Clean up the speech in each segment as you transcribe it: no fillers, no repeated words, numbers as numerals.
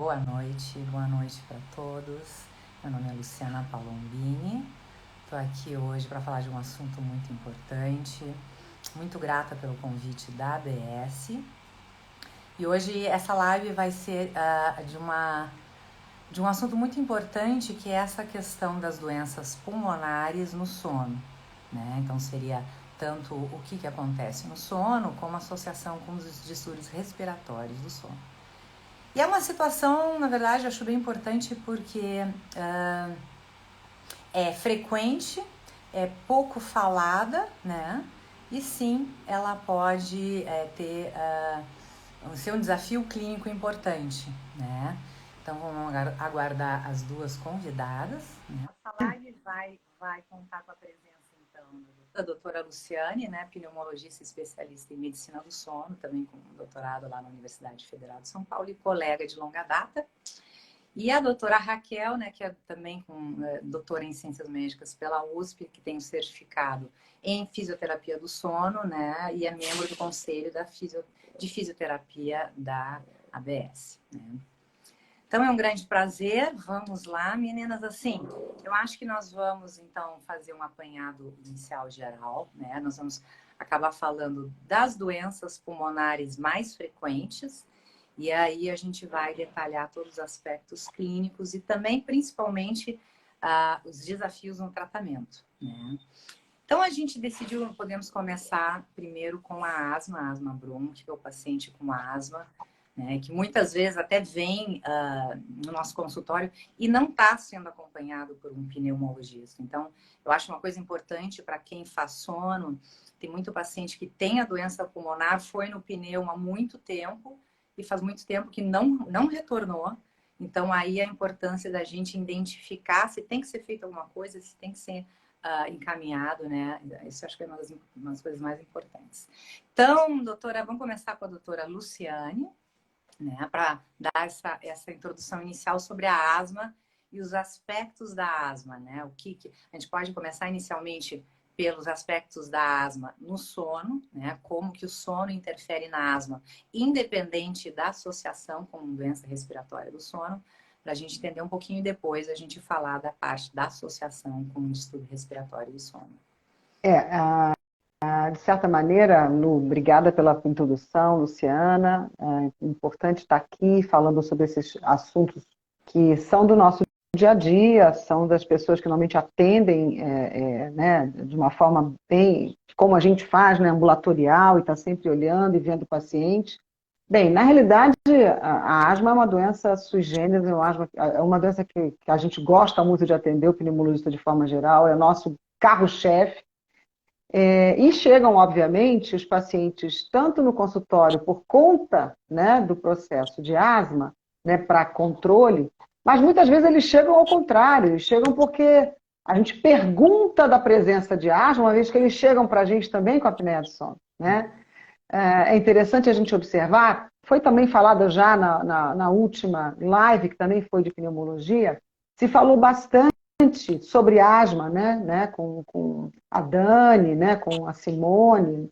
boa noite para todos. Meu nome é Luciana Palombini, estou aqui hoje para falar de um assunto muito importante, muito grata pelo convite da ABS. E hoje essa live vai ser de um assunto muito importante, que é essa questão das doenças pulmonares no sono, né? Então seria tanto o que acontece no sono, como a associação com os distúrbios respiratórios do sono. E é uma situação, na verdade, eu acho bem importante porque é frequente, é pouco falada, né? E sim, ela pode ser um desafio clínico importante, né? Então vamos aguardar as duas convidadas, né? Essa live vai contar com a presença, então, da doutora Luciane, né, pneumologista especialista em medicina do sono, também com doutorado lá na Universidade Federal de São Paulo e colega de longa data. E a doutora Raquel, né, que é também doutora em ciências médicas pela USP, que tem um certificado em fisioterapia do sono, né, e é membro do conselho de fisioterapia da ABS, né. Então, é um grande prazer. Vamos lá, meninas. Assim, eu acho que nós vamos, então, fazer um apanhado inicial geral, né? Nós vamos acabar falando das doenças pulmonares mais frequentes, e aí a gente vai detalhar todos os aspectos clínicos e também, principalmente, os desafios no tratamento, né? Então, a gente decidiu, podemos começar primeiro com a asma brônquica, o paciente com asma, né, que muitas vezes até vem no nosso consultório e não está sendo acompanhado por um pneumologista. Então, eu acho uma coisa importante para quem faz sono, tem muito paciente que tem a doença pulmonar, foi no pneu há muito tempo e faz muito tempo que não retornou. Então, aí a importância da gente identificar se tem que ser feito alguma coisa, se tem que ser encaminhado, né? Isso acho que é uma das coisas mais importantes. Então, doutora, vamos começar com a doutora Luciane, né, para dar essa introdução inicial sobre a asma e os aspectos da asma, né? O que a gente pode começar inicialmente pelos aspectos da asma no sono, né? Como que o sono interfere na asma, independente da associação com doença respiratória do sono, para a gente entender um pouquinho, e depois a gente falar da parte da associação com o distúrbio respiratório do sono. De certa maneira, Lu, obrigada pela introdução, Luciana. É importante estar aqui falando sobre esses assuntos que são do nosso dia a dia, são das pessoas que normalmente atendem né, de uma forma bem, como a gente faz, né, ambulatorial, e está sempre olhando e vendo o paciente. Bem, na realidade, a asma é uma doença sui generis, é uma doença que a gente gosta muito de atender, o pneumologista de forma geral, é o nosso carro-chefe. E chegam, obviamente, os pacientes tanto no consultório por conta, né, do processo de asma, né, para controle, mas muitas vezes eles chegam ao contrário, eles chegam porque a gente pergunta da presença de asma, uma vez que eles chegam para a gente também com a apneia do sono, né? É interessante a gente observar, foi também falado já na última live, que também foi de pneumologia, se falou bastante sobre asma, né, com a Dani, né, com a Simone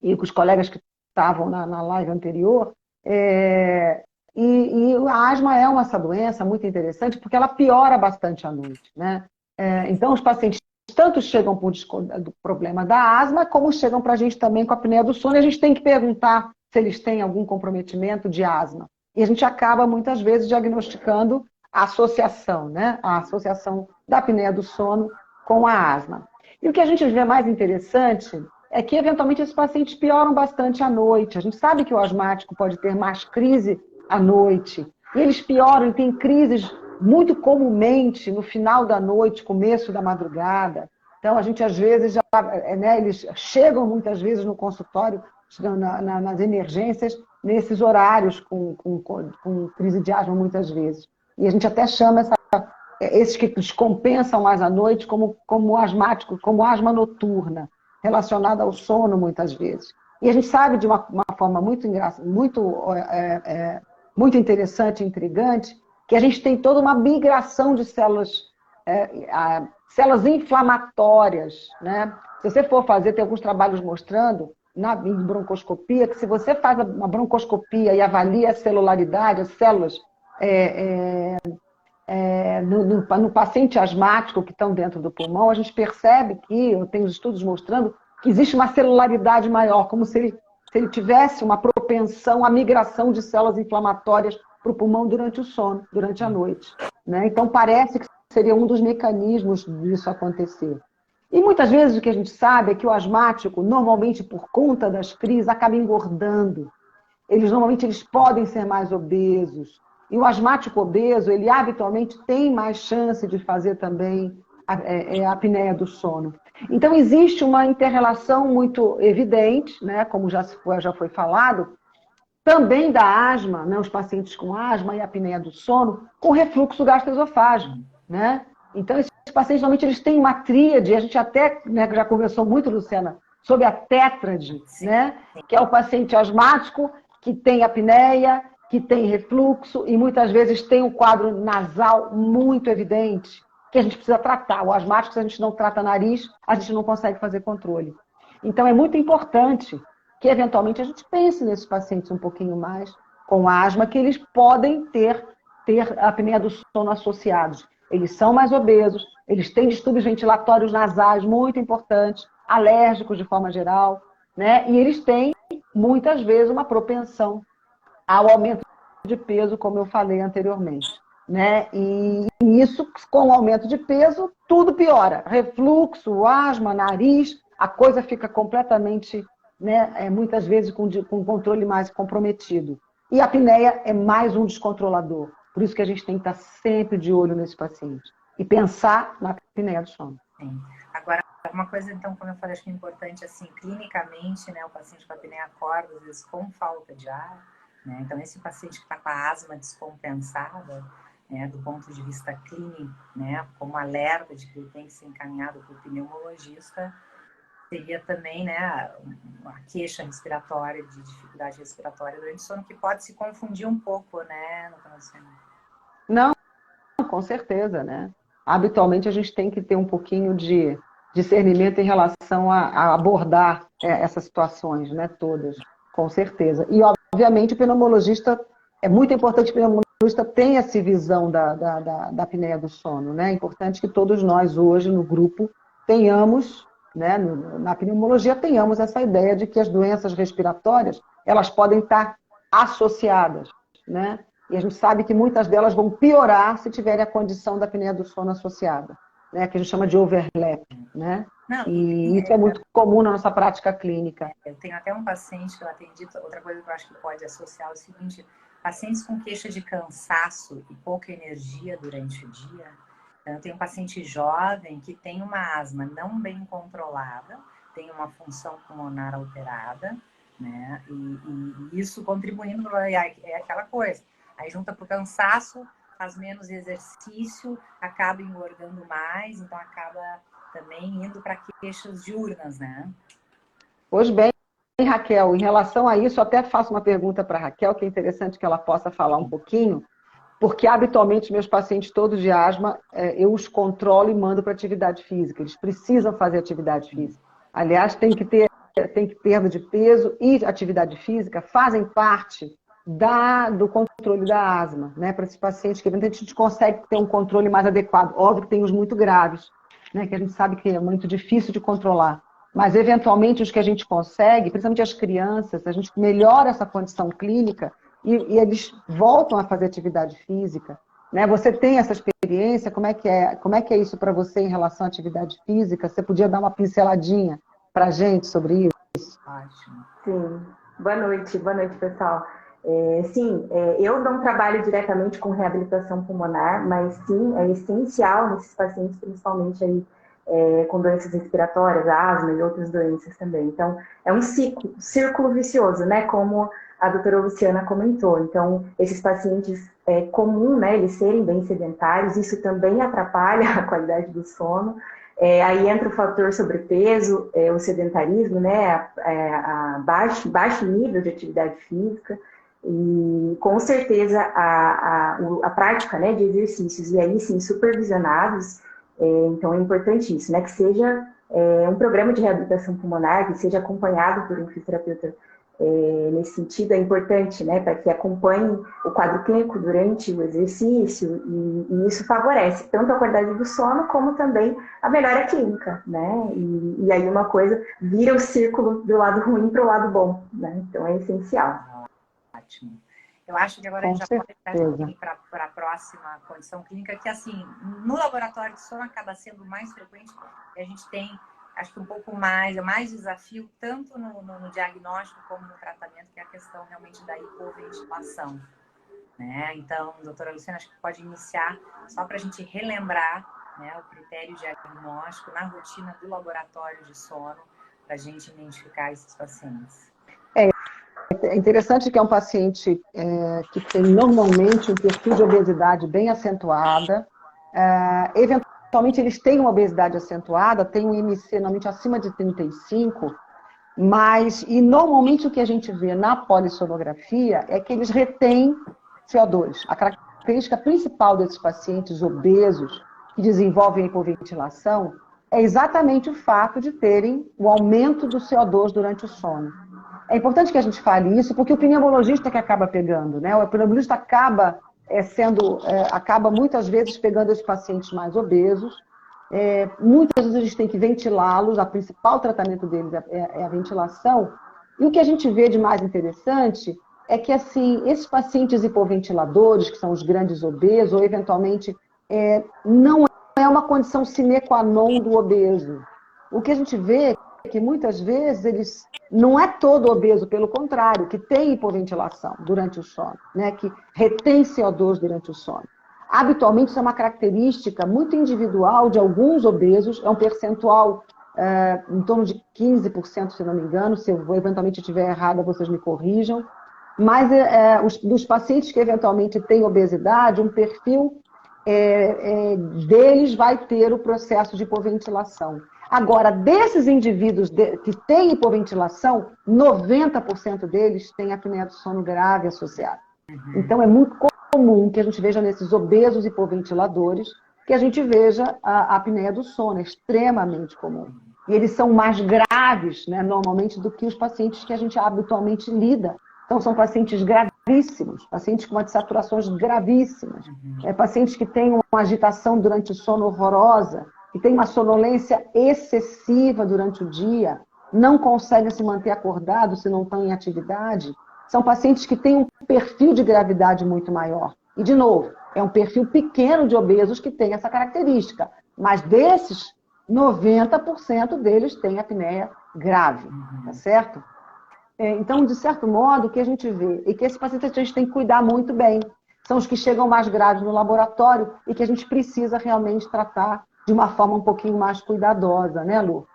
e com os colegas que estavam na live anterior. E a asma é essa doença muito interessante porque ela piora bastante à noite, né? Então, os pacientes tanto chegam por do problema da asma, como chegam para a gente também com a apneia do sono, e a gente tem que perguntar se eles têm algum comprometimento de asma. E a gente acaba, muitas vezes, diagnosticando a associação, né? A associação da apneia do sono com a asma. E o que a gente vê mais interessante é que, eventualmente, esses pacientes pioram bastante à noite. A gente sabe que o asmático pode ter mais crise à noite. E eles pioram e têm crises muito comumente no final da noite, começo da madrugada. Então, a gente, às vezes, né, eles chegam, muitas vezes, no consultório, nas emergências, nesses horários, com crise de asma, muitas vezes. E a gente até chama esses que descompensam mais à noite como asmático, como asma noturna, relacionada ao sono, muitas vezes. E a gente sabe de uma forma muito interessante e intrigante que a gente tem toda uma migração de células inflamatórias, né? Se você for fazer, tem alguns trabalhos mostrando em broncoscopia, que se você faz uma broncoscopia e avalia a celularidade, as células no paciente asmático que estão dentro do pulmão, a gente percebe que, eu tenho estudos mostrando, que existe uma celularidade maior, como se ele tivesse uma propensão à migração de células inflamatórias para o pulmão durante o sono, durante a noite. Né? Então, parece que seria um dos mecanismos disso acontecer. E muitas vezes o que a gente sabe é que o asmático, normalmente por conta das crises, acaba engordando. Normalmente eles podem ser mais obesos. E o asmático obeso, ele habitualmente tem mais chance de fazer também a apneia do sono. Então, existe uma inter-relação muito evidente, né, como já foi falado, também da asma, né, os pacientes com asma e apneia do sono, com refluxo gastroesofágico. Né? Então, esses pacientes, normalmente, eles têm uma tríade, a gente até já conversou muito, Luciana, sobre a tétrade, né, que é o paciente asmático, que tem apneia, que tem refluxo e muitas vezes tem um quadro nasal muito evidente, que a gente precisa tratar. O asmático, se a gente não trata nariz, a gente não consegue fazer controle. Então, é muito importante que, eventualmente, a gente pense nesses pacientes um pouquinho mais com asma, que eles podem ter apneia do sono associados. Eles são mais obesos, eles têm distúrbios ventilatórios nasais muito importantes, alérgicos de forma geral, né? E eles têm, muitas vezes, uma propensão ao aumento de peso, como eu falei anteriormente. Né? E isso, com o aumento de peso, tudo piora. Refluxo, asma, nariz, a coisa fica completamente, né, muitas vezes com um controle mais comprometido. E a apneia é mais um descontrolador. Por isso que a gente tem que estar sempre de olho nesse paciente. E pensar na apneia do sono. Sim. Agora, uma coisa, então, como eu falei, acho que é importante, assim, clinicamente, né, o paciente com apneia acorda, às vezes, com falta de ar, né? Então, esse paciente que está com a asma descompensada, né, do ponto de vista clínico, né, como alerta de que ele tem que ser encaminhado para o pneumologista, seria também, né, uma queixa respiratória, de dificuldade respiratória durante o sono, que pode se confundir um pouco, né, no conhecimento. Não, com certeza, né? Habitualmente a gente tem que ter um pouquinho de discernimento em relação a abordar essas situações, né, todas, com certeza. E, obviamente, o pneumologista, é muito importante que o pneumologista tenha essa visão da apneia do sono, né? É importante que todos nós hoje no grupo tenhamos, né, na pneumologia, tenhamos essa ideia de que as doenças respiratórias, elas podem estar associadas, né? E a gente sabe que muitas delas vão piorar se tiverem a condição da apneia do sono associada, né? Que a gente chama de overlap, né? Não, e isso é muito comum na nossa prática clínica. Eu tenho até um paciente que eu atendi, outra coisa que eu acho que pode associar é o seguinte, pacientes com queixa de cansaço e pouca energia durante o dia. Eu tenho um paciente jovem que tem uma asma não bem controlada, tem uma função pulmonar alterada, né? E isso contribuindo para aquela coisa. Aí junta para o cansaço, faz menos exercício, acaba engordando mais, então acaba também indo para queixas diurnas, né? Pois bem, Raquel, em relação a isso, eu até faço uma pergunta para a Raquel, que é interessante que ela possa falar um pouquinho, porque habitualmente meus pacientes todos de asma, eu os controlo e mando para atividade física, eles precisam fazer atividade física. Aliás, tem que ter perda de peso e atividade física, fazem parte do controle da asma, né? Para esses pacientes que a gente consegue ter um controle mais adequado. Óbvio que tem os muito graves, né? Que a gente sabe que é muito difícil de controlar. Mas, eventualmente, os que a gente consegue, principalmente as crianças, a gente melhora essa condição clínica e eles voltam a fazer atividade física. Né? Você tem essa experiência? Como é que é isso para você em relação à atividade física? Você podia dar uma pinceladinha para a gente sobre isso? Ótimo. Sim. Boa noite, pessoal. Eu não trabalho diretamente com reabilitação pulmonar, mas sim, é essencial nesses pacientes, principalmente aí, com doenças respiratórias, asma e outras doenças também. Então, é um círculo vicioso, né? Como a doutora Luciana comentou. Então, esses pacientes, é comum, né, eles serem bem sedentários, isso também atrapalha a qualidade do sono. Aí entra o fator sobrepeso, o sedentarismo, né, a baixo nível de atividade física, e com certeza a prática, né, de exercícios, e aí sim supervisionados. Então é importante isso, né, que seja um programa de reabilitação pulmonar, que seja acompanhado por um fisioterapeuta Nesse sentido, é importante, né, para que acompanhe o quadro clínico durante o exercício, e isso favorece tanto a qualidade do sono, como também a melhora clínica, né, e aí uma coisa vira o círculo do lado ruim para o lado bom, né, então é essencial. Ótimo. Eu acho que agora a gente já pode ir para a próxima condição clínica, que assim, no laboratório de sono acaba sendo mais frequente, e a gente tem, acho que um pouco mais, é mais desafio, tanto no diagnóstico como no tratamento, que é a questão realmente da hipoventilação. Né? Então, doutora Luciana, acho que pode iniciar só para a gente relembrar, né, o critério diagnóstico na rotina do laboratório de sono, para a gente identificar esses pacientes. É interessante que é um paciente que tem normalmente um perfil de obesidade bem acentuada. Eventualmente eles têm uma obesidade acentuada, tem um IMC normalmente acima de 35, e normalmente o que a gente vê na polissonografia é que eles retêm CO2. A característica principal desses pacientes obesos que desenvolvem hipoventilação é exatamente o fato de terem o aumento do CO2 durante o sono. É importante que a gente fale isso, porque o pneumologista que acaba pegando, né? O pneumologista acaba muitas vezes pegando esses pacientes mais obesos. Muitas vezes a gente tem que ventilá-los, o principal tratamento deles é a ventilação. E o que a gente vê de mais interessante é que, assim, esses pacientes hipoventiladores, que são os grandes obesos, ou eventualmente não é uma condição sine qua non do obeso. O que a gente vê é que muitas vezes não é todo obeso, pelo contrário, que tem hipoventilação durante o sono, né, que retém CO2 durante o sono. Habitualmente, isso é uma característica muito individual de alguns obesos, é um percentual em torno de 15%, se não me engano. Se eu eventualmente estiver errada, vocês me corrijam. Mas dos pacientes que eventualmente têm obesidade, um perfil deles vai ter o processo de hipoventilação. Agora, desses indivíduos que têm hipoventilação, 90% deles têm apneia do sono grave associada. Então, é muito comum que a gente veja nesses obesos hipoventiladores, que a gente veja a apneia do sono, é extremamente comum. E eles são mais graves, né, normalmente, do que os pacientes que a gente habitualmente lida. Então, são pacientes gravíssimos, pacientes com saturações gravíssimas, pacientes que têm uma agitação durante o sono horrorosa, que têm uma sonolência excessiva durante o dia, não conseguem se manter acordados se não estão em atividade. São pacientes que têm um perfil de gravidade muito maior. E, de novo, é um perfil pequeno de obesos que tem essa característica. Mas desses, 90% deles têm apneia grave, tá certo? Então, de certo modo, o que a gente vê é que esses pacientes a gente tem que cuidar muito bem. São os que chegam mais graves no laboratório e que a gente precisa realmente tratar de uma forma um pouquinho mais cuidadosa, né, Lu?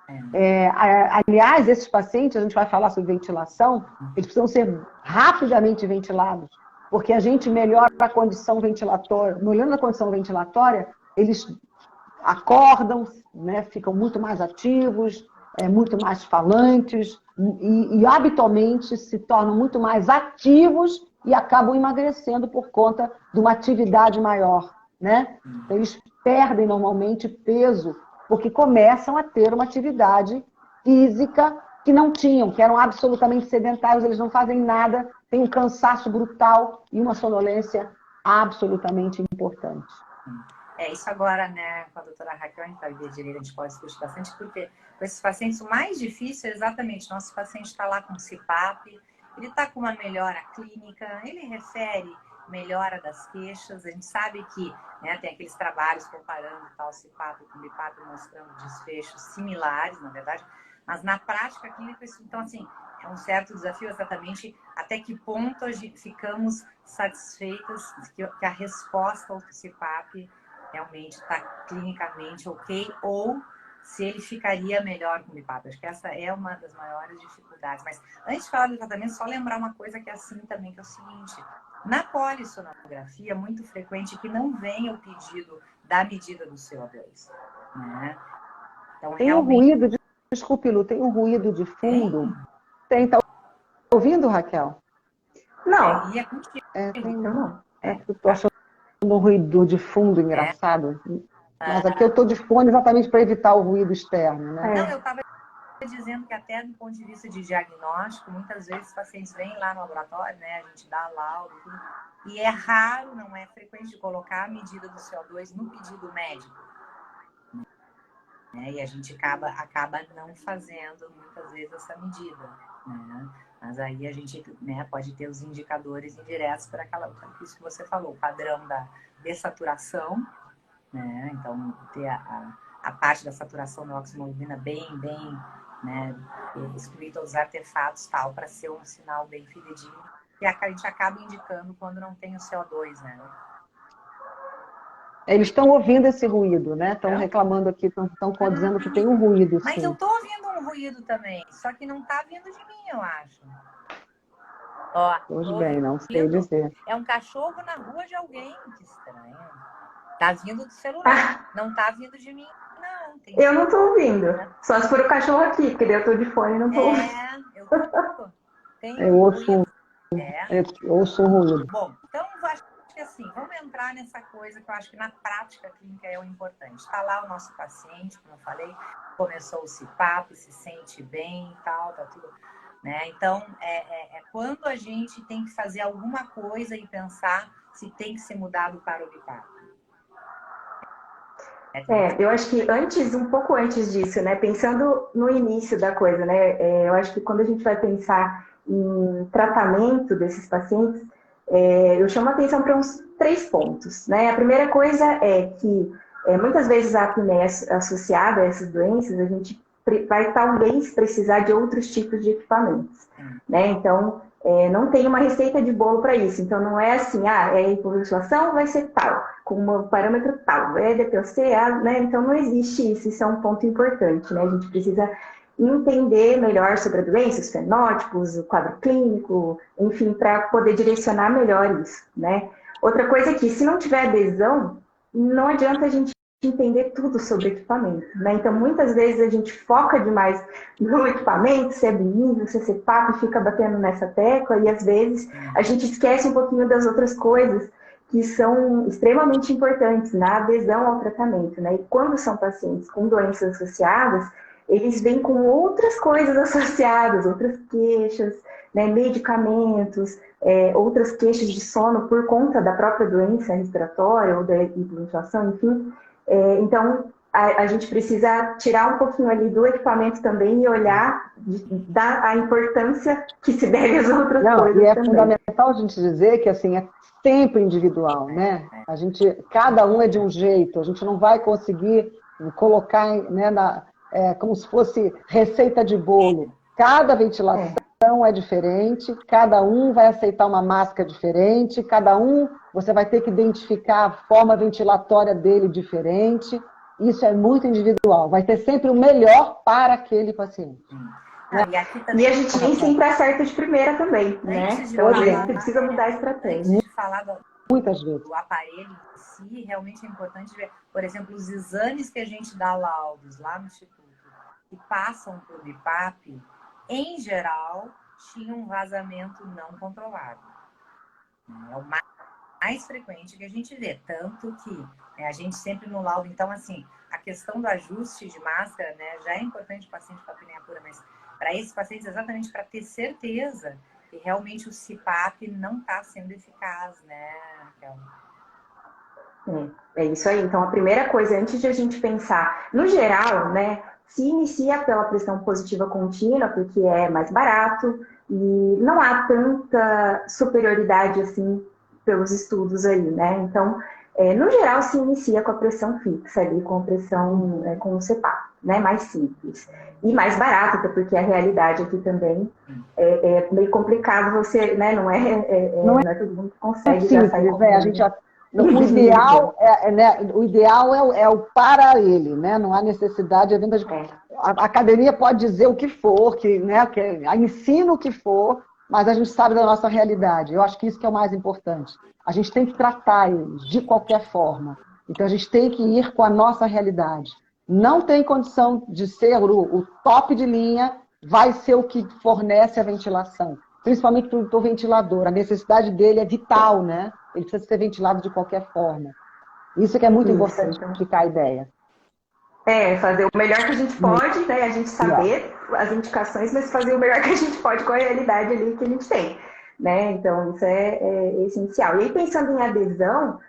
Aliás, esses pacientes, a gente vai falar sobre ventilação, eles precisam ser rapidamente ventilados, porque a gente melhora a condição ventilatória. Melhorando a condição ventilatória, eles acordam, né, ficam muito mais ativos, muito mais falantes, e habitualmente se tornam muito mais ativos e acabam emagrecendo por conta de uma atividade maior, né? Eles perdem normalmente peso porque começam a ter uma atividade física que não tinham, que eram absolutamente sedentários, eles não fazem nada, têm um cansaço brutal e uma sonolência absolutamente importante. Isso agora, né, com a doutora Raquel, a gente vai ver direito, a gente pode discutir bastante, porque com esses pacientes, o mais difícil é exatamente, nosso paciente está lá com CPAP, ele está com uma melhora clínica, ele refere melhora das queixas, a gente sabe que, né, tem aqueles trabalhos comparando tal CPAP com BIPAP, mostrando desfechos similares, na verdade, mas na prática clínica, isso, então, assim, é um certo desafio exatamente até que ponto a gente ficamos satisfeitas que a resposta ao CPAP realmente está clinicamente ok, ou se ele ficaria melhor com o BIPAP. Acho que essa é uma das maiores dificuldades. Mas antes de falar do tratamento, só lembrar uma coisa que é assim também, que é o seguinte: na polissonografia é muito frequente que não venha o pedido da medida do CO2. Né? Então, tem realmente... um ruído, desculpe, Lu, tem um ruído de fundo. Tem, tá ouvindo, Raquel? Não. E é contigo. Não. Eu tô achando um ruído de fundo engraçado. Mas aqui eu estou de fone exatamente para evitar o ruído externo, né? Não, eu estava dizendo que até do ponto de vista de diagnóstico, muitas vezes os pacientes vêm lá no laboratório, né? A gente dá laudo, tudo, e é raro, não é frequente de colocar a medida do CO2 no pedido médico. Né? E a gente acaba não fazendo muitas vezes essa medida, né? Mas aí a gente, né, pode ter os indicadores indiretos para isso que você falou, o padrão da dessaturação, né? Então, ter a parte da saturação da oximoglobina bem, né, excluída os artefatos tal, para ser um sinal bem fidedigno, que a gente acaba indicando quando não tem o CO2, né? Eles estão ouvindo esse ruído, né? Estão reclamando aqui, estão dizendo que tem um ruído, Mas sim. eu estou ouvindo um ruído também, só que não está vindo de mim, eu acho. Ó, Pois bem, não sei ouvindo. dizer. É um cachorro na rua de alguém, que estranho. Tá vindo do celular, não tá vindo de mim, não. Eu não tô ouvindo, só se for o cachorro aqui, porque daí eu tô de fone e não tô ouvindo. Eu tô. Tem Eu ouço, ruído. eu ouço um ruído. Bom, então acho que assim, vamos entrar nessa coisa que eu acho que na prática clínica é o importante. Está lá o nosso paciente, como eu falei, começou o CPAP, se sente bem e tal, tá tudo, né? Então, quando a gente tem que fazer alguma coisa e pensar se tem que ser mudado para o BIPAP. Eu acho que um pouco antes disso, né? Pensando no início da coisa, né? Eu acho que quando a gente vai pensar em tratamento desses pacientes, eu chamo a atenção para uns 3 pontos, né? A primeira coisa é que muitas vezes a apneia associada a essas doenças, a gente vai talvez precisar de outros tipos de equipamentos, né? Então, não tem uma receita de bolo para isso. Então, não é assim, é hipoventilação, vai ser tal, com um parâmetro tal, é DPOC, né? Então, não existe isso. Isso é um ponto importante, né? A gente precisa entender melhor sobre a doença, os fenótipos, o quadro clínico, enfim, para poder direcionar melhor isso, né? Outra coisa é que, se não tiver adesão, não adianta a gente entender tudo sobre equipamento, né? Então, muitas vezes a gente foca demais no equipamento, se é benigno, se é CPAP, fica batendo nessa tecla, e às vezes a gente esquece um pouquinho das outras coisas que são extremamente importantes na adesão ao tratamento, né? E quando são pacientes com doenças associadas, eles vêm com outras coisas associadas, outras queixas, né? Medicamentos, outras queixas de sono por conta da própria doença respiratória ou da hiperinflação, enfim. Então, a gente precisa tirar um pouquinho ali do equipamento também e olhar, dar a importância que se deve às outras coisas. E é também. fundamental a gente dizer que assim, é sempre individual, né? Cada um é de um jeito, a gente não vai conseguir colocar, né, como se fosse receita de bolo. Cada ventilação é diferente, cada um vai aceitar uma máscara diferente, cada um você vai ter que identificar a forma ventilatória dele diferente. Isso é muito individual. Vai ter sempre o melhor para aquele paciente. Né? E a gente nem sempre acerta de primeira também, né? Então a gente precisa mudar a estratégia. Antes de falar muitas vezes do aparelho em si, realmente é importante ver, por exemplo, os exames que a gente dá laudos lá no Instituto, que passam para o BIPAP, em geral, tinham um vazamento não controlado. É o mais frequente que a gente vê, tanto que a gente sempre no laudo, então assim, a questão do ajuste de máscara, né, já é importante o paciente com apneia pura, mas para esses pacientes exatamente para ter certeza que realmente o CPAP não está sendo eficaz, né, Raquel? É isso aí. Então, a primeira coisa, antes de a gente pensar, no geral, né, se inicia pela pressão positiva contínua, porque é mais barato e não há tanta superioridade assim pelos estudos aí, né? Então, no geral, se inicia com a pressão fixa ali, com a pressão com o CPAP, né? Mais simples. E mais barato, até porque a realidade aqui também é meio complicado você, né? Não é todo mundo que consegue já sair né? A gente o ideal é o para ele, né? Não há necessidade de a academia pode dizer o que for, que ensina o que for, mas a gente sabe da nossa realidade. Eu acho que isso que é o mais importante. A gente tem que tratar eles de qualquer forma. Então a gente tem que ir com a nossa realidade. Não tem condição de ser o top de linha, vai ser o que fornece a ventilação. Principalmente para o ventilador. A necessidade dele é vital, né? Ele precisa ser ventilado de qualquer forma. Isso que é muito importante explicar a ideia. Fazer o melhor que a gente pode, né? A gente saber as indicações, mas fazer o melhor que a gente pode com a realidade ali que a gente tem, né? Então, isso é essencial. E aí, pensando em adesão,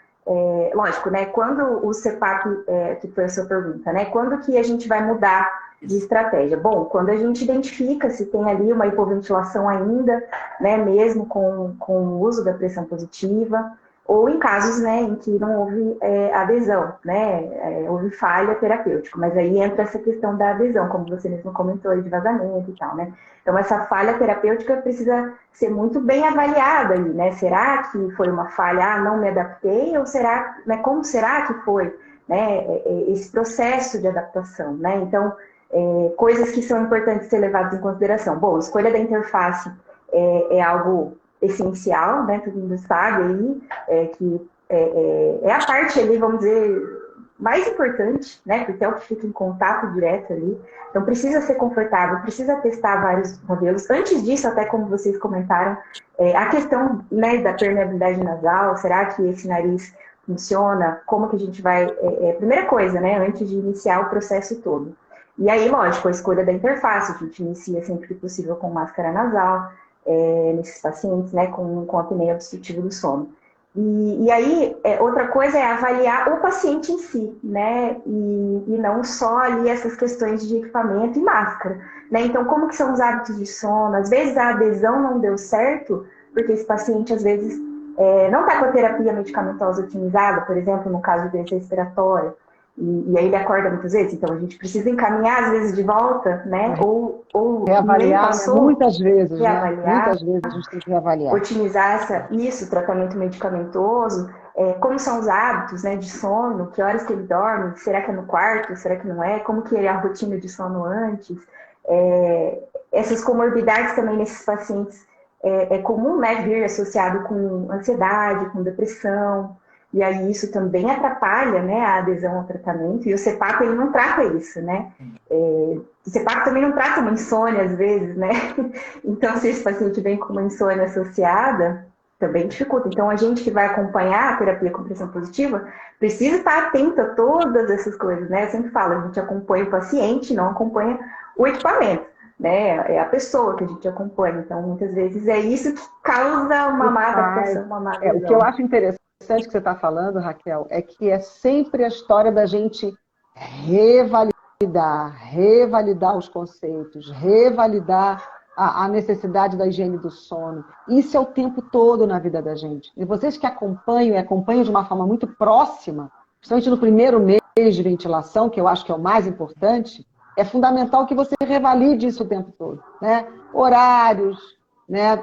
lógico, né? Quando o CEPAP, que foi a sua pergunta, né? Quando que a gente vai mudar de estratégia? Bom, quando a gente identifica se tem ali uma hipoventilação ainda, né? Mesmo com o uso da pressão positiva, ou em casos, né, em que não houve adesão, né, houve falha terapêutica, mas aí entra essa questão da adesão, como você mesmo comentou aí, de vazamento e tal, né. Então, essa falha terapêutica precisa ser muito bem avaliada aí, né, será que foi uma falha, não me adaptei, ou será, né, como será que foi, né, esse processo de adaptação, né, então, coisas que são importantes ser levadas em consideração. Bom, a escolha da interface é algo essencial, né? Todo mundo sabe aí, que é a parte ali, vamos dizer, mais importante, né? Porque é o que fica em contato direto ali. Então, precisa ser confortável, precisa testar vários modelos. Antes disso, até como vocês comentaram, a questão, né, da permeabilidade nasal, será que esse nariz funciona? Como que a gente vai... primeira coisa, né? Antes de iniciar o processo todo. E aí, lógico, a escolha da interface, a gente inicia sempre que possível com máscara nasal, nesses pacientes, né, com apneia obstrutiva do sono. E aí, outra coisa é avaliar o paciente em si, né, e não só ali essas questões de equipamento e máscara, né, então como que são os hábitos de sono, às vezes a adesão não deu certo, porque esse paciente às vezes não está com a terapia medicamentosa otimizada, por exemplo, no caso desse respiratório, e aí ele acorda muitas vezes, então a gente precisa encaminhar às vezes de volta, né, ou nem Reavaliar, né? passou, Muitas vezes, né? reavaliar, Muitas vezes a gente tem que reavaliar. otimizar isso, tratamento medicamentoso, como são os hábitos, né, de sono, que horas que ele dorme, será que é no quarto, será que não é, como que é a rotina de sono antes, essas comorbidades também nesses pacientes, é comum, né, vir associado com ansiedade, com depressão, e aí isso também atrapalha, né, a adesão ao tratamento, e o CEPAP ele não trata isso, né, o CEPAP também não trata uma insônia às vezes, né, então se esse paciente vem com uma insônia associada, também dificulta. Então a gente que vai acompanhar a terapia com pressão positiva, precisa estar atento a todas essas coisas, né, eu sempre falo, a gente acompanha o paciente, não acompanha o equipamento, né, é a pessoa que a gente acompanha, então muitas vezes é isso que causa uma má adaptação, uma má O que eu adesão. acho interessante que você está falando, Raquel, é que é sempre a história da gente revalidar os conceitos, revalidar a necessidade da higiene do sono. Isso é o tempo todo na vida da gente. E vocês que acompanham, e acompanham de uma forma muito próxima, principalmente no primeiro mês de ventilação, que eu acho que é o mais importante, é fundamental que você revalide isso o tempo todo, né? Horários, né,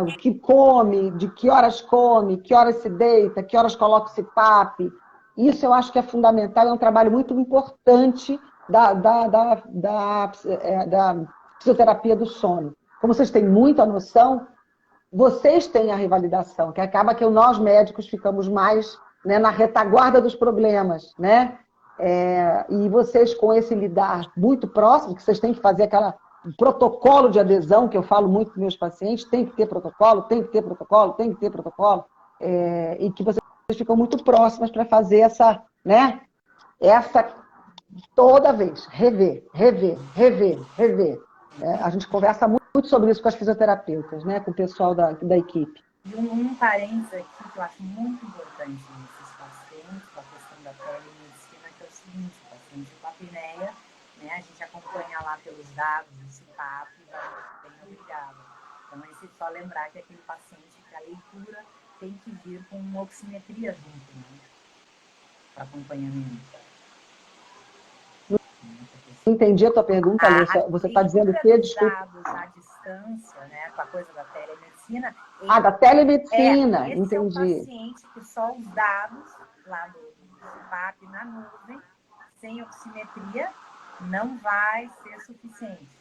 o que come, de que horas come, que horas se deita, que horas coloca o CPAP. Isso eu acho que é fundamental, é um trabalho muito importante da fisioterapia do sono. Como vocês têm muita noção, vocês têm a revalidação, que acaba que nós médicos ficamos mais, né, na retaguarda dos problemas, né? E vocês com esse lidar muito próximo, que vocês têm que fazer aquela protocolo de adesão, que eu falo muito para meus pacientes, tem que ter protocolo, tem que ter protocolo, tem que ter protocolo, e que vocês ficam muito próximas para fazer essa, né, essa toda vez, rever. A gente conversa muito sobre isso com as fisioterapeutas, né, com o pessoal da equipe. E um parênteses aqui que eu acho muito importante nesses pacientes, com a questão da telemedicina, que é o seguinte, o paciente com apneia, né, a gente acompanha lá pelos dados do CPAP e vai bem obrigada. Então, é só lembrar que aquele paciente, que a leitura tem que vir com uma oximetria junto, né, para acompanhamento. Entendi a tua pergunta, Alessa. Você está dizendo o quê? Desculpa. Dados à distância, né, com a coisa da telemedicina. Da telemedicina, esse entendi. É o paciente que só os dados lá do CPAP na nuvem, sem oximetria, não vai ser suficiente.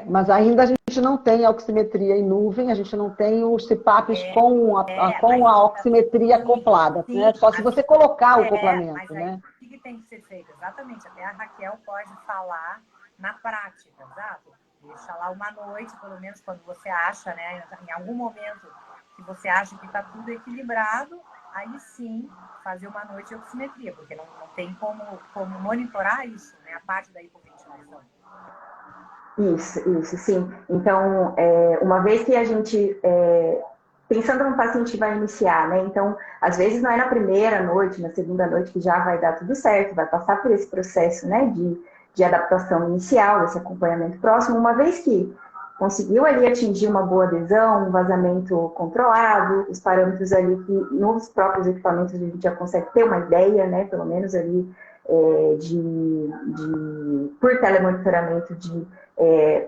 Mas ainda a gente não tem a oximetria em nuvem, a gente não tem os CPAPs com a oximetria acoplada, sim, né? Só se você colocar o acoplamento, mas aí, né? O que tem que ser feito? Exatamente, até a Raquel pode falar na prática, exato? Deixa lá uma noite, pelo menos quando você acha, né, em algum momento que você acha que está tudo equilibrado, aí sim fazer uma noite de oximetria, porque não tem como monitorar isso, né? A parte da hipoventilação. Isso, sim. Então, uma vez que a gente, pensando no paciente que vai iniciar, né? Então, às vezes não é na primeira noite, na segunda noite que já vai dar tudo certo, vai passar por esse processo, né? De adaptação inicial, desse acompanhamento próximo. Uma vez que conseguiu ali atingir uma boa adesão, um vazamento controlado, os parâmetros ali que nos próprios equipamentos a gente já consegue ter uma ideia, né? Pelo menos ali por telemonitoramento de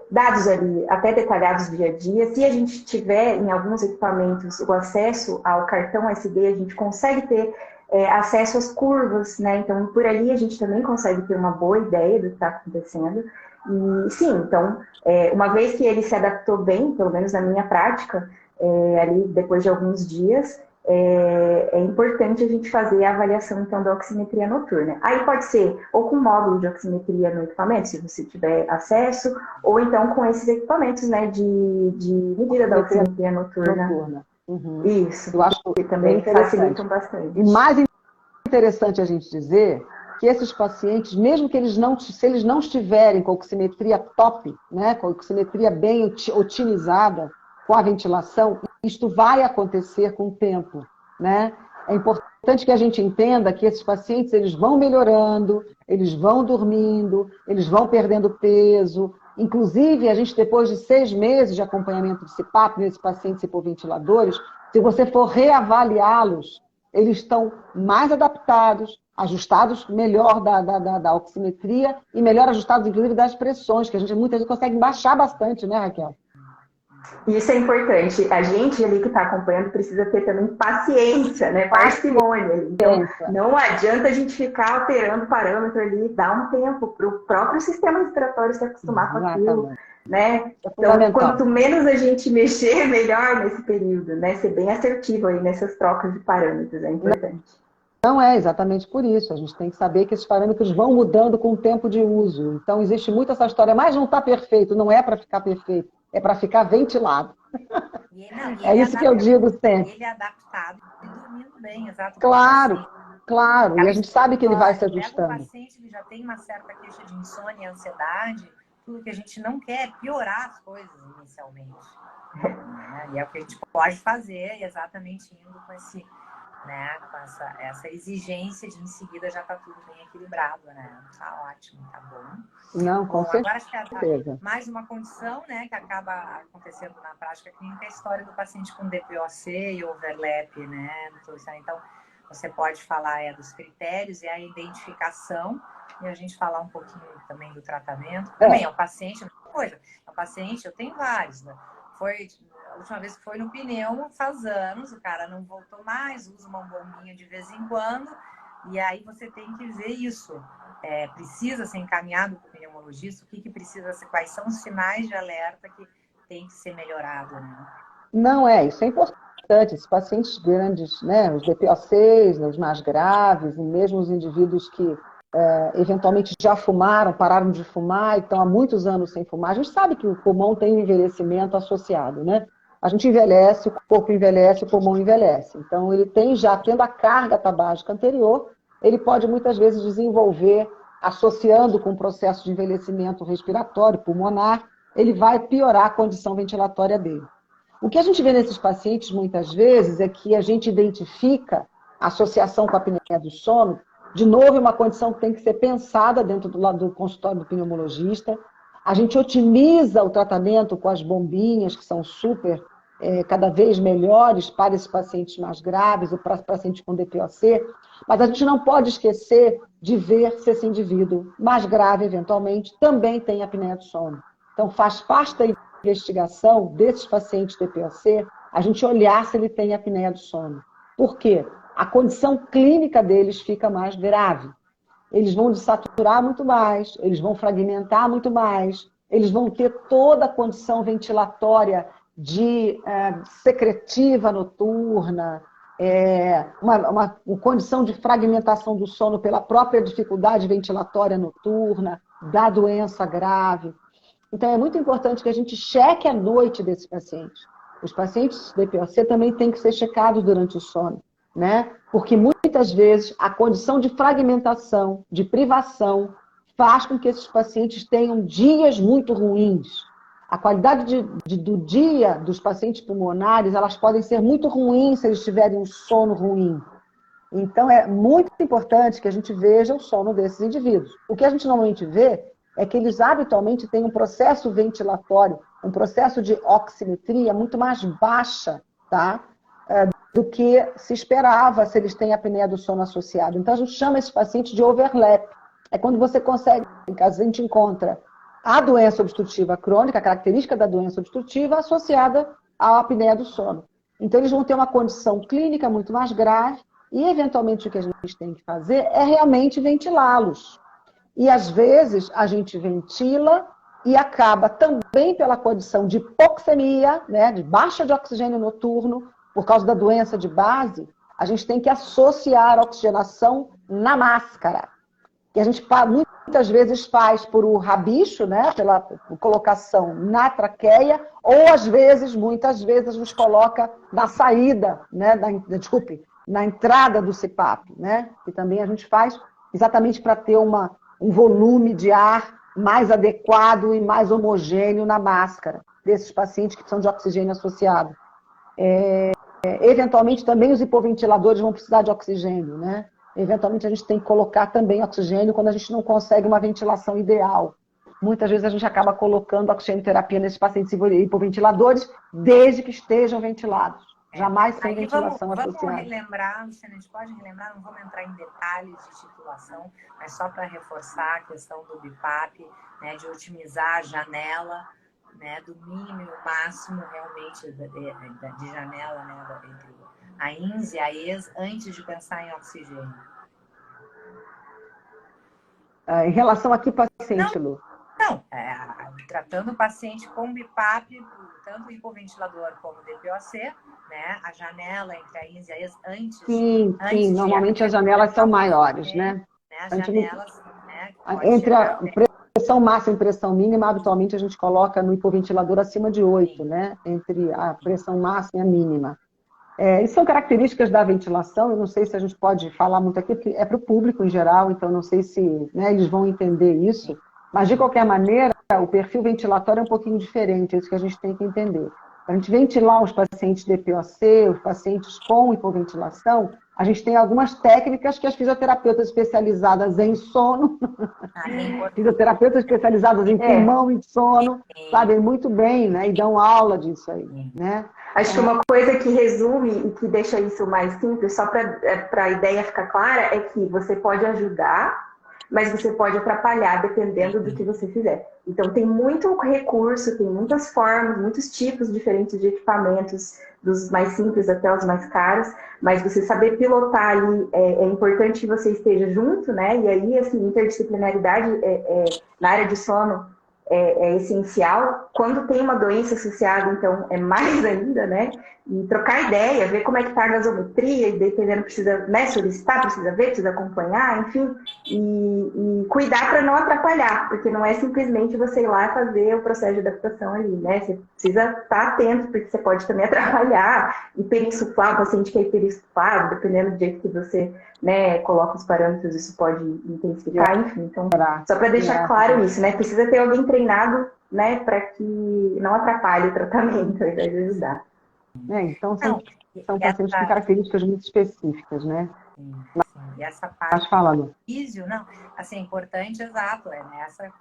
dados ali até detalhados do dia a dia. Se a gente tiver em alguns equipamentos o acesso ao cartão SD, a gente consegue ter acesso às curvas, né? Então, por ali a gente também consegue ter uma boa ideia do que está acontecendo. E sim, então, uma vez que ele se adaptou bem, pelo menos na minha prática, ali depois de alguns dias, é importante a gente fazer a avaliação, então, da oximetria noturna. Aí pode ser ou com módulo de oximetria no equipamento, se você tiver acesso, ou então com esses equipamentos, né, de medida da oximetria noturna. Uhum. Isso, eu acho que também facilitam bastante. E mais interessante a gente dizer que esses pacientes, mesmo que se eles não estiverem com a oximetria top, né, com a oximetria bem otimizada, com a ventilação, isto vai acontecer com o tempo, né? É importante que a gente entenda que esses pacientes, eles vão melhorando, eles vão dormindo, eles vão perdendo peso. Inclusive, a gente, depois de 6 meses de acompanhamento de CPAP nesses pacientes hipoventiladores, se você for reavaliá-los, eles estão mais adaptados, ajustados melhor da oximetria e melhor ajustados, inclusive, das pressões, que a gente muitas vezes consegue baixar bastante, né, Raquel? Isso é importante. A gente ali que está acompanhando precisa ter também paciência, né? Parcimônia. Então, não adianta a gente ficar alterando o parâmetro ali, dá um tempo para o próprio sistema respiratório se acostumar com aquilo, né? Então, quanto menos a gente mexer, melhor nesse período, né? Ser bem assertivo aí nessas trocas de parâmetros, é importante. Não é exatamente por isso. A gente tem que saber que esses parâmetros vão mudando com o tempo de uso. Então, existe muito essa história, mas não está perfeito, não é para ficar perfeito, é para ficar ventilado. É isso que eu digo sempre. Ele é adaptado e dormindo bem, exatamente. Claro. E a gente sabe que ele vai se ajustando. O paciente que já tem uma certa queixa de insônia e ansiedade, tudo que a gente não quer é piorar as coisas inicialmente. E é o que a gente pode fazer, exatamente indo com esse... Né, com essa exigência de em seguida já está tudo bem equilibrado, né? Tá ótimo, tá bom. Não, com certeza. Agora acho que mais uma condição, né, que acaba acontecendo na prática clínica é a história do paciente com DPOC e overlap, né? Então, você pode falar dos critérios e a identificação, e a gente falar um pouquinho também do tratamento. Também é um paciente, uma coisa, é um paciente, eu tenho vários, né? A última vez que foi no pneumo, faz anos, o cara não voltou mais, usa uma bombinha de vez em quando, e aí você tem que ver isso. Precisa ser encaminhado para o pneumologista, o que precisa ser, quais são os sinais de alerta que tem que ser melhorado, né? Não, isso é importante. Esses pacientes grandes, né, os DPOCs, os mais graves, e mesmo os indivíduos que eventualmente já fumaram, pararam de fumar e estão há muitos anos sem fumar, a gente sabe que o pulmão tem um envelhecimento associado, né? A gente envelhece, o corpo envelhece, o pulmão envelhece. Então, ele tendo a carga tabágica anterior, ele pode muitas vezes desenvolver, associando com o processo de envelhecimento respiratório, pulmonar, ele vai piorar a condição ventilatória dele. O que a gente vê nesses pacientes, muitas vezes, é que a gente identifica a associação com a apneia do sono. De novo, é uma condição que tem que ser pensada dentro do consultório do pneumologista. A gente otimiza o tratamento com as bombinhas, que são cada vez melhores para esses pacientes mais graves ou para pacientes com DPOC, mas a gente não pode esquecer de ver se esse indivíduo mais grave, eventualmente, também tem apneia do sono. Então, faz parte da investigação desses pacientes DPOC a gente olhar se ele tem apneia do sono. Por quê? A condição clínica deles fica mais grave. Eles vão desaturar muito mais, eles vão fragmentar muito mais, eles vão ter toda a condição ventilatória secretiva noturna, uma condição de fragmentação do sono pela própria dificuldade ventilatória noturna, da doença grave. Então, é muito importante que a gente cheque a noite desses pacientes. Os pacientes DPOC também têm que ser checados durante o sono. né? Porque muitas vezes a condição de fragmentação, de privação, faz com que esses pacientes tenham dias muito ruins. A qualidade do dia dos pacientes pulmonares, elas podem ser muito ruins se eles tiverem um sono ruim. Então, é muito importante que a gente veja o sono desses indivíduos. O que a gente normalmente vê é que eles habitualmente têm um processo ventilatório, um processo de oximetria muito mais baixa, tá? Do que se esperava se eles têm apneia do sono associado. Então, a gente chama esse paciente de overlap. É quando você consegue, a gente encontra a doença obstrutiva crônica, a característica da doença obstrutiva associada à apneia do sono. Então, eles vão ter uma condição clínica muito mais grave e, eventualmente, o que a gente tem que fazer é realmente ventilá-los. E, às vezes, a gente ventila e acaba também pela condição de hipoxemia, né, de baixa de oxigênio noturno, por causa da doença de base, a gente tem que associar a oxigenação na máscara, que a gente muitas vezes faz por o rabicho, né, pela colocação na traqueia, ou às vezes, muitas vezes, a gente coloca na saída, né, na entrada do CPAP, né, que também a gente faz exatamente para ter um volume de ar mais adequado e mais homogêneo na máscara desses pacientes que precisam de oxigênio associado. Eventualmente, também os hipoventiladores vão precisar de oxigênio, né? Eventualmente, a gente tem que colocar também oxigênio quando a gente não consegue uma ventilação ideal. Muitas vezes, a gente acaba colocando oxigenoterapia nesses pacientes hipoventiladores, desde que estejam ventilados. Jamais sem ventilação associada. Vamos relembrar, Luciana, a gente pode relembrar, não vamos entrar em detalhes de titulação, mas só para reforçar a questão do BIPAP, né, de otimizar a janela, né, do mínimo e o máximo realmente de janela, né, entre a INS e a ES, antes de pensar em oxigênio. Em relação a que paciente, Lu? Não, tratando o paciente com BIPAP, tanto o hipoventilador como o DPOC, né, a janela entre a INS e a ES antes... Sim, normalmente as janelas são maiores, né? As janelas, né, entre a pressão máxima e pressão mínima, habitualmente a gente coloca no hipoventilador acima de 8, né? Entre a pressão máxima e a mínima. Isso são características da ventilação, eu não sei se a gente pode falar muito aqui, porque é para o público em geral, então não sei se, né, eles vão entender isso, mas de qualquer maneira, o perfil ventilatório é um pouquinho diferente, é isso que a gente tem que entender. Para a gente ventilar os pacientes DPOC, os pacientes com hipoventilação, a gente tem algumas técnicas que as fisioterapeutas especializadas em sono, fisioterapeutas especializadas em pulmão e sono, sabem muito bem, né? E dão aula disso aí, né? Acho que uma coisa que resume e que deixa isso mais simples, só para a ideia ficar clara, é que você pode ajudar, mas você pode atrapalhar dependendo do que você fizer. Então, tem muito recurso, tem muitas formas, muitos tipos diferentes de equipamentos, dos mais simples até os mais caros, mas você saber pilotar ali, é importante que você esteja junto, né? E aí, assim, interdisciplinaridade na área de sono é essencial. Quando tem uma doença associada, então, é mais ainda, né? E trocar ideia, ver como é que está a gasometria, e dependendo, precisa, né, solicitar, precisa ver, precisa acompanhar, enfim, e cuidar para não atrapalhar, porque não é simplesmente você ir lá fazer o processo de adaptação ali, né? Você precisa estar atento, porque você pode também atrapalhar, hiperinsuflar, o paciente que é hiperinsuflado, dependendo do jeito que você, né, coloca os parâmetros, isso pode intensificar, enfim. Então, só para deixar claro isso, né? Precisa ter alguém treinado, né, para que não atrapalhe o tratamento, ao invés de ajudar. Então, são pacientes com características muito específicas, né? Sim. E essa parte do físio, não, assim, é importante, exato, né? Essa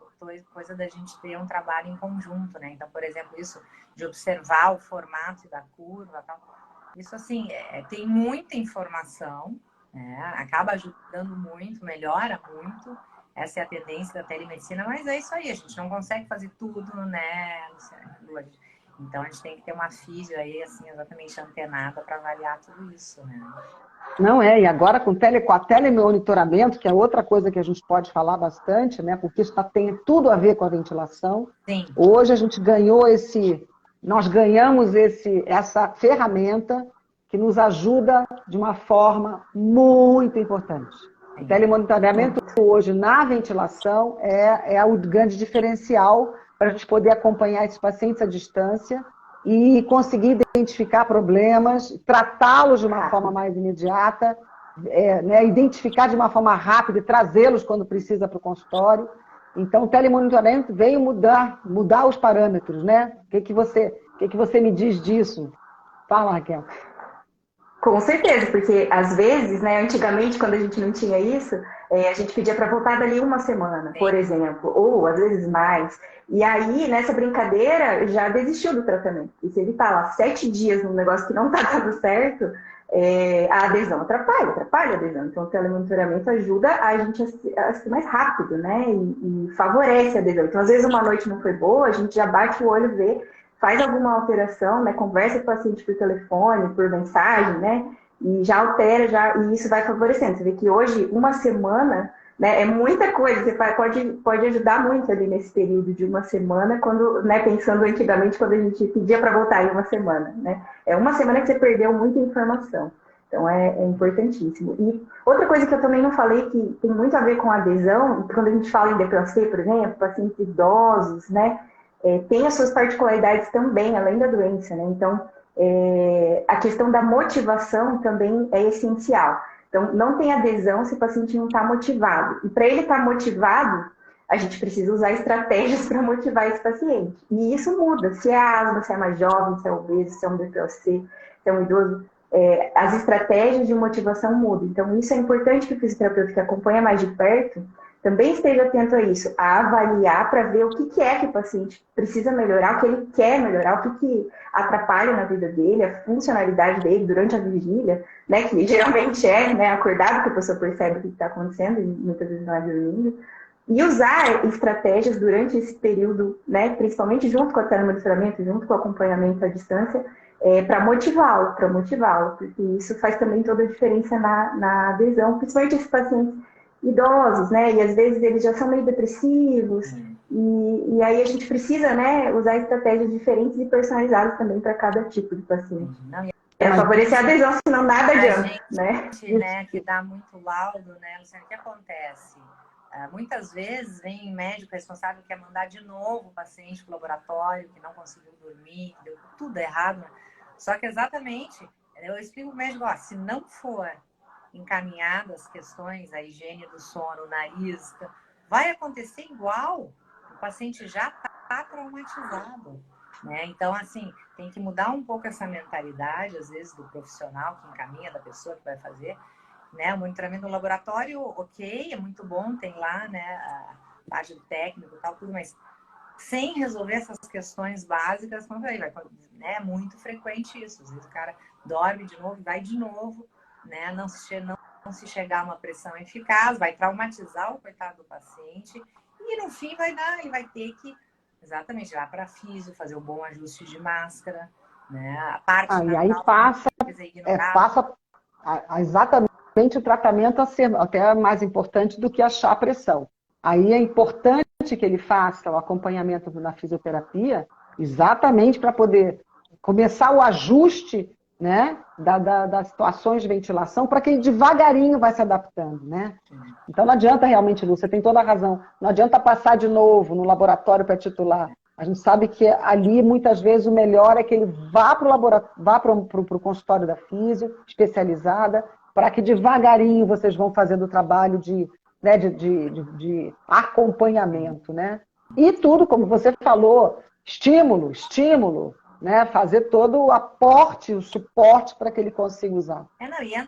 coisa da gente ter um trabalho em conjunto, né? Então, por exemplo, isso de observar o formato da curva, tal, isso, assim, tem muita informação, né? Acaba ajudando muito, melhora muito. Essa é a tendência da telemedicina, mas é isso aí, a gente não consegue fazer tudo, né, Luciana? Então, a gente tem que ter uma físio aí, assim, exatamente antenada para avaliar tudo isso, né? Não e agora com a telemonitoramento, que é outra coisa que a gente pode falar bastante, né? Porque isso tem tudo a ver com a ventilação. Sim. Hoje a gente nós ganhamos essa ferramenta que nos ajuda de uma forma muito importante. O telemonitoramento hoje na ventilação é o grande diferencial para a gente poder acompanhar esses pacientes à distância e conseguir identificar problemas, tratá-los de uma forma mais imediata, né, identificar de uma forma rápida e trazê-los quando precisa para o consultório. Então, o telemonitoramento veio mudar os parâmetros, né? O que você me diz disso? Fala, Raquel. Com certeza, porque às vezes, né, antigamente, quando a gente não tinha isso, a gente pedia para voltar dali uma semana, por exemplo, ou às vezes mais. E aí, nessa brincadeira, já desistiu do tratamento. E se ele está lá 7 dias num negócio que não está dando certo, a adesão atrapalha a adesão. Então, o telemonitoramento ajuda a gente a ser mais rápido, né? E favorece a adesão. Então, às vezes, uma noite não foi boa, a gente já bate o olho, vê, faz alguma alteração, né? Conversa com o paciente por telefone, por mensagem, né? E já altera, e isso vai favorecendo. Você vê que hoje, uma semana, né, é muita coisa. Você pode ajudar muito ali nesse período de uma semana, quando, né, pensando antigamente, quando a gente pedia para voltar em uma semana, né? É uma semana que você perdeu muita informação. Então, é importantíssimo. E outra coisa que eu também não falei, que tem muito a ver com a adesão, quando a gente fala em DPOC, por exemplo, pacientes idosos, né? Tem as suas particularidades também, além da doença, né? Então, a questão da motivação também é essencial. Então, não tem adesão se o paciente não está motivado. E para ele estar motivado, a gente precisa usar estratégias para motivar esse paciente. E isso muda. Se é asma, se é mais jovem, se é obeso, se é um DPOC, se é um idoso, as estratégias de motivação mudam. Então, isso é importante que o fisioterapeuta que acompanha mais de perto também esteja atento a isso, a avaliar para ver o que é que o paciente precisa melhorar, o que ele quer melhorar, o que atrapalha na vida dele, a funcionalidade dele durante a vigília, né, que geralmente né, acordado que a pessoa percebe o que está acontecendo e muitas vezes não é dormindo, e usar estratégias durante esse período, né, principalmente junto com o telemonitoramento, junto com o acompanhamento à distância, para motivá-lo, porque isso faz também toda a diferença na adesão, principalmente esses pacientes idosos, né? E às vezes eles já são meio depressivos, e aí a gente precisa, né, usar estratégias diferentes e personalizadas também para cada tipo de paciente. Para favorecer a adesão, senão nada adianta, né? Que dá muito laudo, né, Luciana? O que acontece? Muitas vezes vem médico responsável que quer mandar de novo o paciente para o laboratório, que não conseguiu dormir, que deu tudo errado. Só que exatamente, eu explico ao médico, ó, se não for encaminhadas as questões, a higiene do sono, o nariz, vai acontecer igual. O paciente já está traumatizado, né? Então, assim, tem que mudar um pouco essa mentalidade, às vezes, do profissional que encaminha, da pessoa que vai fazer, né? O monitoramento no laboratório, ok, é muito bom, tem lá, né, a parte do técnico e tal, tudo, mas sem resolver essas questões básicas, como eu falei, né, é muito frequente isso. Às vezes o cara dorme de novo, vai de novo, né? Não se chegar a uma pressão eficaz, vai traumatizar o coitado do paciente e no fim ele vai ter que exatamente ir lá para físio, fazer o bom ajuste de máscara, né? A parte e aí passa exatamente o tratamento a ser até mais importante do que achar a pressão. Aí é importante que ele faça o acompanhamento na fisioterapia, exatamente para poder começar o ajuste, né, das situações de ventilação, para que ele devagarinho vai se adaptando, né? Então não adianta realmente, Lu, você tem toda a razão, não adianta passar de novo no laboratório para titular. A gente sabe que ali, muitas vezes, o melhor é que ele vá para o consultório da físio, especializada, para que devagarinho vocês vão fazendo o trabalho de acompanhamento, né? E tudo, como você falou, estímulo, né? Fazer todo o aporte, o suporte para que ele consiga usar. E a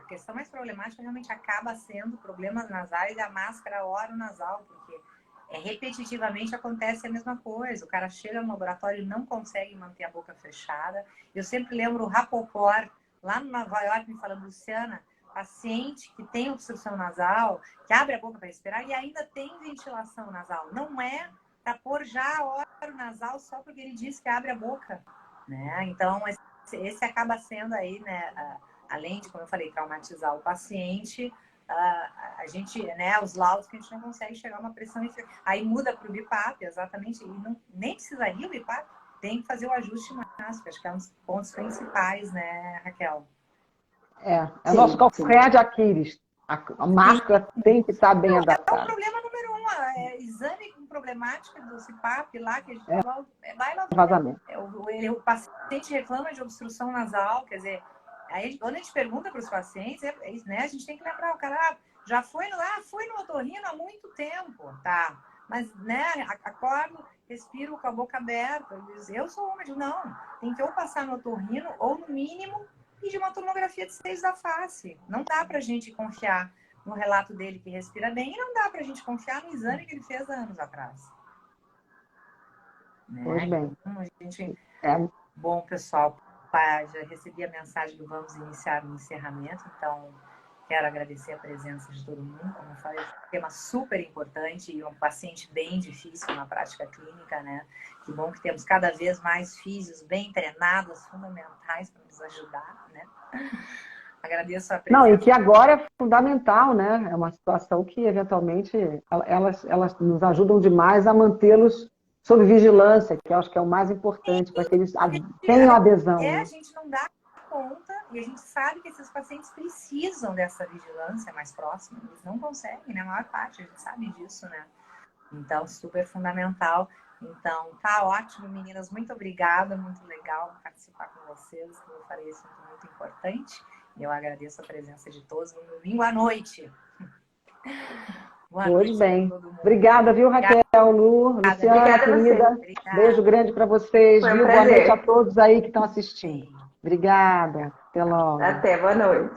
questão mais problemática realmente acaba sendo problemas nasais e a máscara oro-nasal, porque repetitivamente acontece a mesma coisa. O cara chega no laboratório e não consegue manter a boca fechada. Eu sempre lembro o Rapoport, lá no Nova York, me falando, Luciana, paciente que tem obstrução nasal, que abre a boca para respirar e ainda tem ventilação nasal. Não é para pôr já oro nasal só porque ele diz que abre a boca, né? Então, esse acaba sendo aí, né, além de, como eu falei, traumatizar o paciente, a gente, né, os laudos que a gente não consegue chegar a uma pressão, aí muda para o BIPAP, exatamente, e nem precisaria o BIPAP, tem que fazer o ajuste máximo, acho que é um dos pontos principais, né, Raquel? O nosso calcanhar de Aquiles. A máscara tem que estar bem adaptada. É o problema número 1, exame com problemática do CPAP lá, que a gente vai lá, Vazamento. o paciente reclama de obstrução nasal, quer dizer, aí quando a gente pergunta para os pacientes, né, a gente tem que lembrar, o cara já foi no otorrino há muito tempo, tá? Mas, né, acordo, respiro com a boca aberta, eu sou homem, não, tem que ou passar no otorrino, ou no mínimo, pedir uma tomografia de seios da face. Não dá pra gente confiar no relato dele que respira bem, e não dá pra gente confiar no exame que ele fez há anos atrás. Né? Pois bem. Então, Bom, pessoal, já recebi a mensagem do vamos iniciar o encerramento, então quero agradecer a presença de todo mundo. Como eu falei, um tema super importante e um paciente bem difícil na prática clínica, né? Que bom que temos cada vez mais físios bem treinados, fundamentais para nos ajudar, né? Agradeço a presença. Não, e que agora é fundamental, né? É uma situação que, eventualmente, elas nos ajudam demais a mantê-los sob vigilância, que eu acho que é o mais importante, para que eles tenham adesão. A gente não dá conta, e a gente sabe que esses pacientes precisam dessa vigilância mais próxima, eles não conseguem, né? A maior parte, a gente sabe disso, né? Então, super fundamental. Então, tá ótimo, meninas, muito obrigada, muito legal participar com vocês, como eu falei, isso é muito importante, e eu agradeço a presença de todos no domingo à noite. Boa noite. Bem. Obrigada, viu, Raquel, Lu, Luciana, querida. Beijo grande para vocês, viu? Boa noite a todos aí que estão assistindo. Obrigada. Até logo. Até, boa noite.